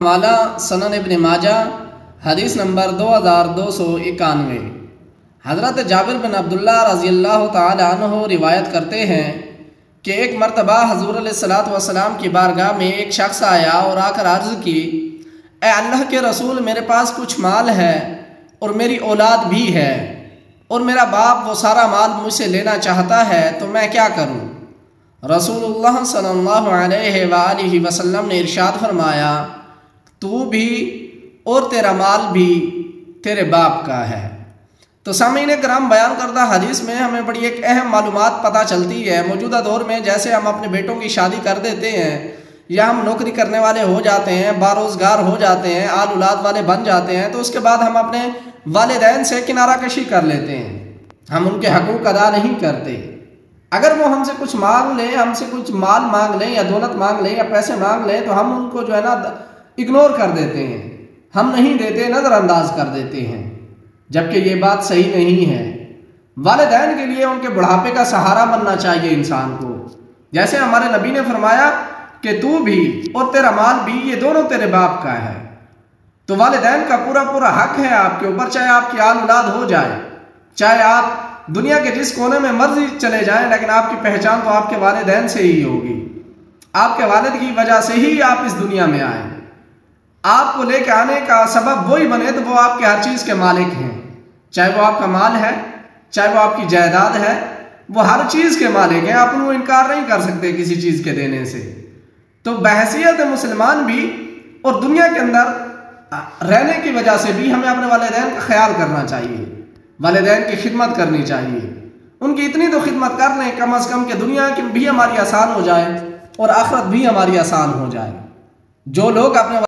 वाला सनन इब्न माजा हदीस नंबर 2291। हज़रत जाबिर बिन अब्दुल्ला रज़ियल्लाहु ताला अन्हु रिवायत करते हैं कि एक मरतबा हज़ूर अलैहिस्सलातु वस्सलाम की बारगाह में एक शख्स आया और आकर अर्ज़ की, ए अल्लाह के रसूल, मेरे पास कुछ माल है और मेरी औलाद भी है और मेरा बाप वो सारा माल मुझसे लेना चाहता है, तो मैं क्या करूं? रसूलुल्लाह सल्लल्लाहु अलैहि वसल्लम ने इरशाद फरमाया, तू भी और तेरा माल भी तेरे बाप का है। तो सामीन करम, बयान करदा हदीस में हमें बड़ी एक अहम मालूमात पता चलती है। मौजूदा दौर में जैसे हम अपने बेटों की शादी कर देते हैं या हम नौकरी करने वाले हो जाते हैं, बारोज़गार हो जाते हैं, आल औलाद वाले बन जाते हैं, तो उसके बाद हम अपने वालिदैन से किनारा कशी कर लेते हैं, हम उनके हकूक़ अदा नहीं करते। अगर वो हमसे कुछ मांग लें, हमसे कुछ माल मांग लें या दौलत मांग लें या पैसे मांग लें, तो हम उनको जो है ना इग्नोर कर देते हैं, हम नहीं देते, नज़रअंदाज कर देते हैं, जबकि ये बात सही नहीं है। वालिदैन के लिए उनके बुढ़ापे का सहारा बनना चाहिए इंसान को। जैसे हमारे नबी ने फरमाया कि तू भी और तेरा माल भी, ये दोनों तेरे बाप का है। तो वालिदैन का पूरा पूरा हक है आपके ऊपर, चाहे आपकी आल औलाद हो जाए, चाहे आप दुनिया के जिस कोने में मर्जी चले जाएं, लेकिन आपकी पहचान तो आपके वालिदैन से ही होगी। आपके वालिद की वजह से ही आप इस दुनिया में आए। आपको लेके आने का सबब वही बने तो वो आपके हर चीज़ के मालिक हैं, चाहे वो आपका माल है, चाहे वो आपकी जायदाद है, वो हर चीज़ के मालिक हैं। आप उनको इनकार नहीं कर सकते किसी चीज़ के देने से। तो बहैसियत मुसलमान भी और दुनिया के अंदर रहने की वजह से भी हमें अपने वालिदैन का ख्याल करना चाहिए, वालिदैन की खिदमत करनी चाहिए। उनकी इतनी तो खिदमत कर लें कम अज़ कम कि दुनिया की भी हमारी आसान हो जाए और आखिरत भी हमारी आसान हो जाए। जो लोग अपने